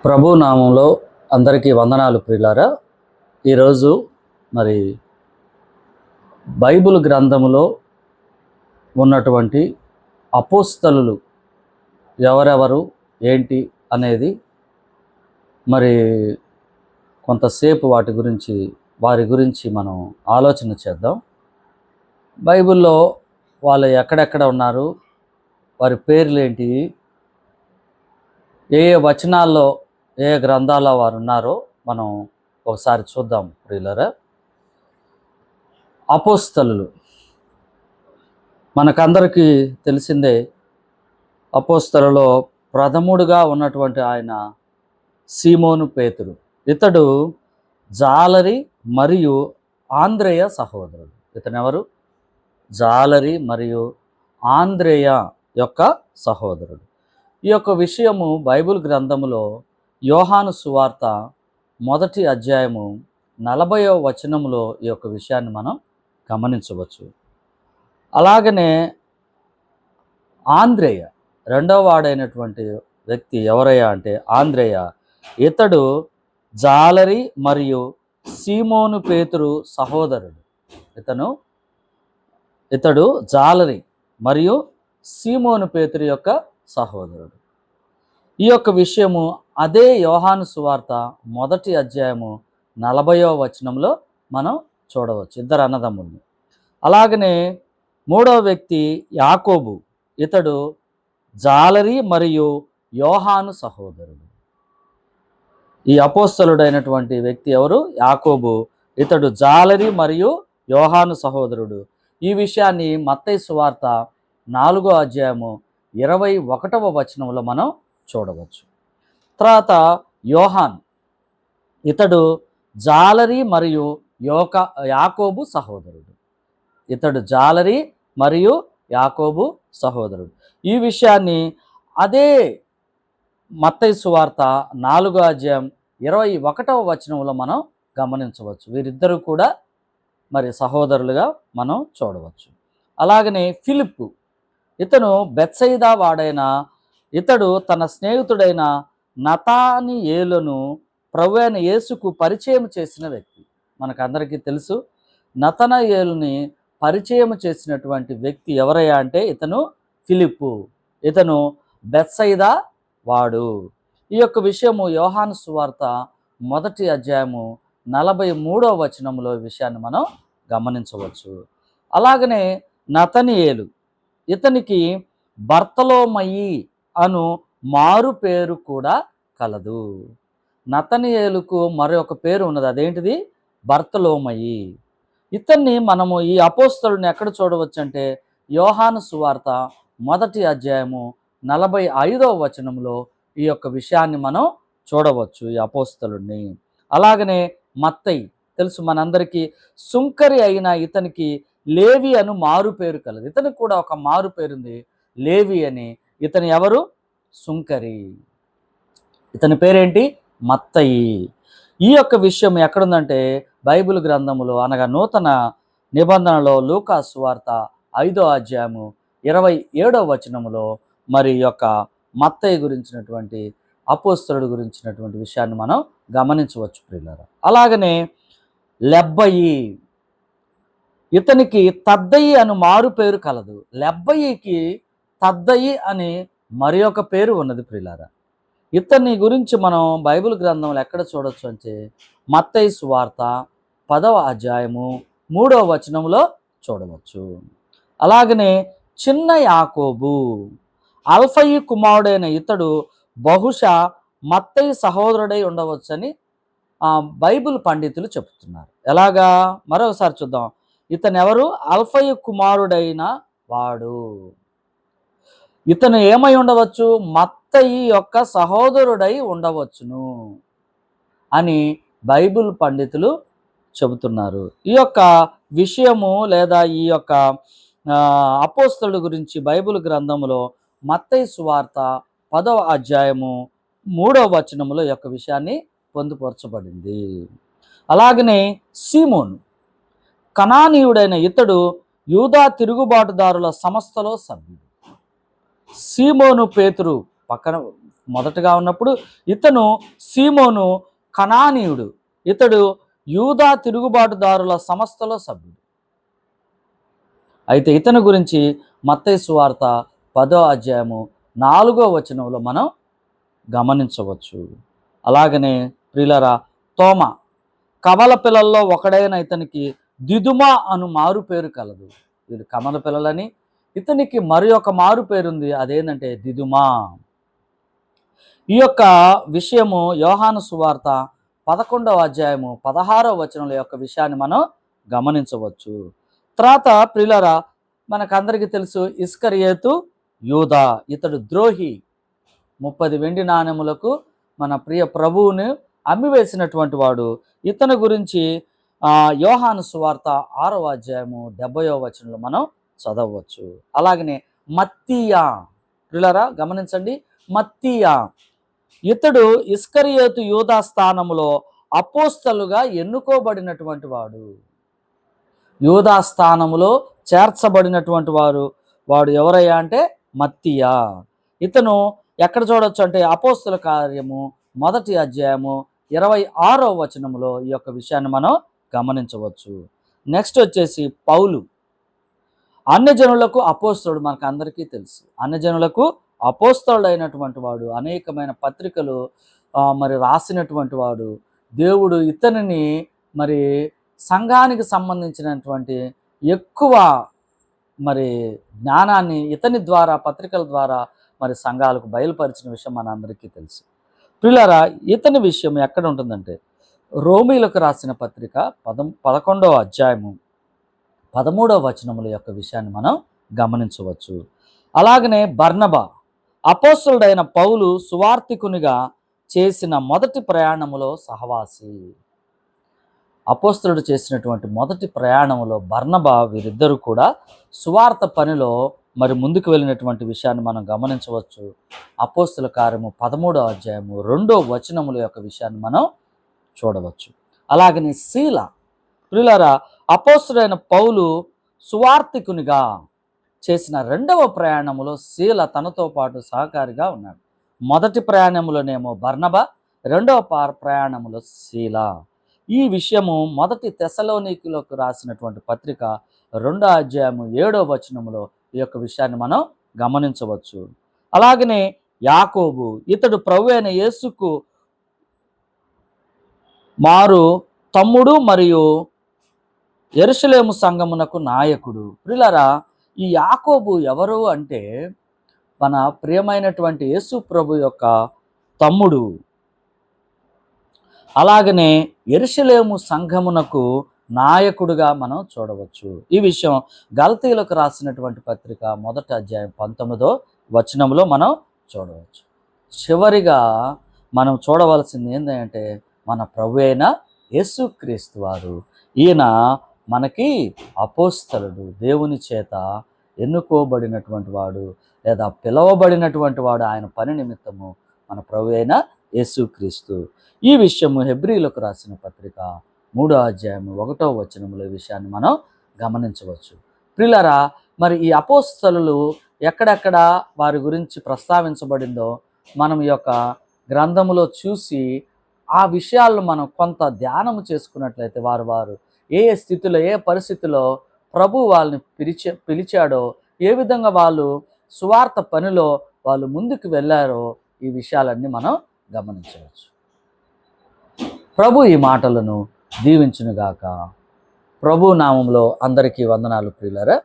ప్రభు నామంలో అందరికీ వందనాలు ప్రియులారా. ఈరోజు మరి బైబిల్ గ్రంథములో ఉన్నటువంటి అపోస్తలులు ఎవరెవరు ఏంటి అనేది మరి కొంతసేపు వారి గురించి మనం ఆలోచన చేద్దాం. బైబిల్లో వాళ్ళు ఎక్కడెక్కడ ఉన్నారు, వారి పేర్లు ఏంటి, ఏ వచనాల్లో ఏ గ్రంథాల్లో వారు ఉన్నారో మనం ఒకసారి చూద్దాం ప్రియులారా. అపోస్తలులు మనకందరికీ తెలిసిందే. అపోస్తలులో ప్రథముడుగా ఉన్నటువంటి ఆయన సీమోను పేతురు. ఇతడు జాలరి మరియు ఆంద్రేయ సహోదరుడు. ఇతనెవరు? జాలరి మరియు ఆంద్రేయ యొక్క సహోదరుడు. ఈ యొక్క విషయము బైబిల్ గ్రంథములో యోహాను సువార్త 1వ అధ్యాయము 40వ వచనములో ఈ యొక్క విషయాన్ని మనం గమనించవచ్చు. అలాగనే ఆంద్రేయ రెండవ వాడైనటువంటి వ్యక్తి ఎవరయ్యా అంటే ఆంద్రేయ. ఇతడు జాలరి మరియు సీమోను పేతురు సహోదరుడు. ఇతడు జాలరి మరియు సీమోను పేతురు యొక్క సహోదరుడు. ఈ యొక్క విషయము అదే యోహాను సువార్త 1వ అధ్యాయము 40వ వచనంలో మనం చూడవచ్చు, ఇద్దరు అన్నదమ్ములు. అలాగనే మూడవ వ్యక్తి యాకోబు. ఇతడు జాలరి మరియు యోహాను సహోదరుడు. ఈ అపోస్తలుడైనటువంటి వ్యక్తి ఎవరు? యాకోబు. ఇతడు జాలరి మరియు యోహాను సహోదరుడు. ఈ విషయాన్ని మత్తయి సువార్త 4వ అధ్యాయము 21వ వచనంలో మనం చూడవచ్చు. తర్వాత యోహాన్. ఇతడు జాలరి మరియు యాకోబు సహోదరుడు. ఇతడు జాలరి మరియు యాకోబు సహోదరుడు. ఈ విషయాన్ని అదే మత్తయి సువార్త 4వ అధ్యాయం 21వ వచనంలో మనం గమనించవచ్చు. వీరిద్దరూ కూడా మరి సహోదరులుగా మనం చూడవచ్చు. అలాగనే ఫిలిప్పు. ఇతను బెత్సయిదా వాడైన ఇతడు తన స్నేహితుడైన నతానియేలును ప్రభువైన యేసుకు పరిచయం చేసిన వ్యక్తి. మనకందరికీ తెలుసు, నతనయేలుని పరిచయం చేసినటువంటి వ్యక్తి ఎవరయ్యా అంటే ఇతను ఫిలిప్పు. ఇతను బెత్సయిదా వాడు. ఈ యొక్క విషయము యోహాను సువార్త 1వ అధ్యాయము 43వ వచనంలో ఈ విషయాన్ని మనం గమనించవచ్చు. అలాగనే నతనియేలు. ఇతనికి బర్తలోమయి అను మారు పేరు కూడా కలదు. నతనియేలుకు మరొక పేరు ఉన్నది, అదేంటిది? బర్తలోమయి. ఇతన్ని మనము ఈ అపోస్తలుని ఎక్కడ చూడవచ్చు అంటే యోహాను సువార్త 1వ అధ్యాయము 45వ వచనంలో ఈ యొక్క విషయాన్ని మనం చూడవచ్చు, ఈ అపోస్తలుని. అలాగనే మత్తయి తెలుసు మనందరికీ. సుంకరి అయిన ఇతనికి లేవి అను మారు పేరు కలదు. ఇతనికి కూడా ఒక మారు పేరుంది, లేవి అని. ఇతను ఎవరు? సుంకరి. ఇతని పేరేంటి? మత్తయి. ఈ యొక్క విషయం ఎక్కడుందంటే బైబిల్ గ్రంథములో అనగా నూతన నిబంధనలో లూకా సువార్త 5వ అధ్యాయము 27వ వచనములో మరి యొక్క మత్తయి గురించినటువంటి అపోస్తలుడు గురించినటువంటి విషయాన్ని మనం గమనించవచ్చు ప్రియులారా. అలాగనే లెబ్బయి. ఇతనికి తద్దయి అను మారు పేరు కలదు. లెబ్బయికి తద్దయి అని మరి ఒక పేరు ఉన్నది ప్రియులారా. ఇతని గురించి మనం బైబిల్ గ్రంథంలో ఎక్కడ చూడొచ్చు అంటే మత్తయి సువార్త 10వ అధ్యాయము 3వ వచనంలో చూడవచ్చు. అలాగనే చిన్న యాకోబు. అల్ఫయి కుమారుడైన ఇతడు బహుశా మత్తయి సహోదరుడై ఉండవచ్చని బైబిల్ పండితులు చెబుతున్నారు. ఎలాగా? మరొకసారి చూద్దాం. ఇతను ఎవరు? అల్ఫయి కుమారుడైన వాడు. ఇతను ఏమై ఉండవచ్చు? మత్తయి యొక్క సహోదరుడై ఉండవచ్చును అని బైబిల్ పండితులు చెబుతున్నారు. ఈ యొక్క విషయము లేదా ఈ యొక్క అపోస్తలుడు గురించి బైబిల్ గ్రంథములో మత్తయి సువార్త 10వ అధ్యాయము 3వ వచనములో ఈ యొక్క విషయాన్ని పొందుపరచబడింది. అలాగనే సీమోను. కనానీయుడైన ఇతడు యూదా తిరుగుబాటుదారుల సంస్థలో సభ్యుడు. సీమోను పేతురు పక్కన మొదటగా ఉన్నప్పుడు ఇతను సీమోను కనానీయుడు, ఇతడు యూదా తిరుగుబాటుదారుల సంస్థలో సభ్యుడు. అయితే ఇతని గురించి మత్తయి సువార్త 10వ అధ్యాయము 4వ వచనంలో మనం గమనించవచ్చు. అలాగనే ప్రియులరా, తోమ కమల పిల్లల్లో ఒకడైన ఇతనికి దిదుమ అను మారు పేరు కలదు. వీళ్ళు కమల పిల్లలని, ఇతనికి మరి ఒక మారు పేరుంది, అదేంటంటే దిదుమా. ఈ యొక్క విషయము యోహాను సువార్త 11వ అధ్యాయము 16వ వచనంలో యొక్క విషయాన్ని మనం గమనించవచ్చు. తర్వాత ప్రియులరా, మనకందరికీ తెలుసు ఇస్కరియోతు యూదా, ఇతడు ద్రోహి, 30 వెండి నాణెములకు మన ప్రియ ప్రభువుని అమ్మివేసినటువంటి వాడు. ఇతని గురించి యోహాను సువార్త 6వ అధ్యాయము 70వ వచనంలో మనం చదవచ్చు. అలాగనే మత్తీయా, ప్రియులరా గమనించండి, మత్తీయా ఇతడు ఇస్కరియోతు యూదా స్థానములో అపోస్తలుగా ఎన్నుకోబడినటువంటి వాడు. యూదా స్థానములో చేర్చబడినటువంటి వాడు ఎవరయ్యా అంటే మత్తీయా. ఇతను ఎక్కడ చూడొచ్చు అంటే అపోస్తల కార్యము 1వ అధ్యాయము 26వ వచనములో ఈ యొక్క విషయాన్ని మనం గమనించవచ్చు. నెక్స్ట్ వచ్చేసి పౌలు, అన్యజనులకు అపోస్తలుడు. మనకు అందరికీ తెలుసు, అన్యజనులకు అపోస్తలుడు అయినటువంటి వాడు, అనేకమైన పత్రికలు మరి రాసినటువంటి వాడు. దేవుడు ఇతనిని మరి సంఘానికి సంబంధించినటువంటి ఎక్కువ మరి జ్ఞానాన్ని ఇతని ద్వారా, పత్రికల ద్వారా మరి సంఘాలకు బయలుపరిచిన విషయం మన అందరికీ తెలుసు. ప్రియులారా, ఇతని విషయం ఎక్కడ ఉంటుందంటే రోమీలకు రాసిన పత్రిక 11వ అధ్యాయము 13వ వచనముల యొక్క విషయాన్ని మనం గమనించవచ్చు. అలాగనే బర్నబా అపోస్తలుడైన పౌలు సువార్తికునిగా చేసిన మొదటి ప్రయాణములో సహవాసి. అపోస్తలుడు చేసినటువంటి మొదటి ప్రయాణంలో బర్నబా, వీరిద్దరూ కూడా సువార్త పనిలో మరి ముందుకు వెళ్ళినటువంటి విషయాన్ని మనం గమనించవచ్చు. అపోస్తల కార్యము 13వ అధ్యాయము 2వ వచనముల యొక్క విషయాన్ని మనం చూడవచ్చు. అలాగనే శీల, ప్రియులారా, అపోస్తలుడైన పౌలు సువార్తికునిగా చేసిన 2వ ప్రయాణములో శీల తనతో పాటు సహకారిగా ఉన్నాడు. మొదటి ప్రయాణములోనేమో బర్నబా, 2వ ప్రయాణములో శీల. ఈ విషయము మొదటి తెస్సలోనికీయులకు రాసినటువంటి పత్రిక 2వ అధ్యాయము 7వ వచనములో ఈ యొక్క విషయాన్ని మనం గమనించవచ్చు. అలాగనే యాకోబు, ఇతడు ప్రభు అయిన యేసుకు మారు తమ్ముడు మరియు యెరూషలేము సంఘమునకు నాయకుడు. ప్రియులారా, ఈ యాకోబు ఎవరు అంటే మన ప్రియమైనటువంటి యేసు ప్రభు యొక్క తమ్ముడు. అలాగనే యెరూషలేము సంఘమునకు నాయకుడుగా మనం చూడవచ్చు. ఈ విషయం గలతీయులకు రాసినటువంటి పత్రిక 1వ అధ్యాయం 19వ వచనంలో మనం చూడవచ్చు. చివరిగా మనం చూడవలసింది ఏంటంటే మన ప్రభు అయిన యేసుక్రీస్తు వారు. ఈయన మనకి అపోస్తలుడు, దేవుని చేత ఎన్నుకోబడినటువంటి వాడు లేదా పిలవబడినటువంటి వాడు. ఆయన పని నిమిత్తము మన ప్రభు అయిన యేసుక్రీస్తు. ఈ విషయము హెబ్రీయులకు రాసిన పత్రిక 3వ అధ్యాయము 1వ వచనముల విషయాన్ని మనం గమనించవచ్చు. ప్రియులారా, మరి ఈ అపోస్తలులు ఎక్కడెక్కడ వారి గురించి ప్రస్తావించబడిందో మనం ఈ యొక్క గ్రంథములో చూసి ఆ విషయాలను మనం కొంత ధ్యానము చేసుకున్నట్లయితే వారు ఏ స్థితిలో, ఏ పరిస్థితిలో ప్రభు వాళ్ళని పిలిచాడో, ఏ విధంగా వాళ్ళు సువార్త పనిలో వాళ్ళు ముందుకు వెళ్ళారో ఈ విషయాలన్నీ మనం గమనించవచ్చు. ప్రభు ఈ మాటలను దీవించునుగాక. ప్రభు నామంలో అందరికీ వందనాలు ప్రియులారా.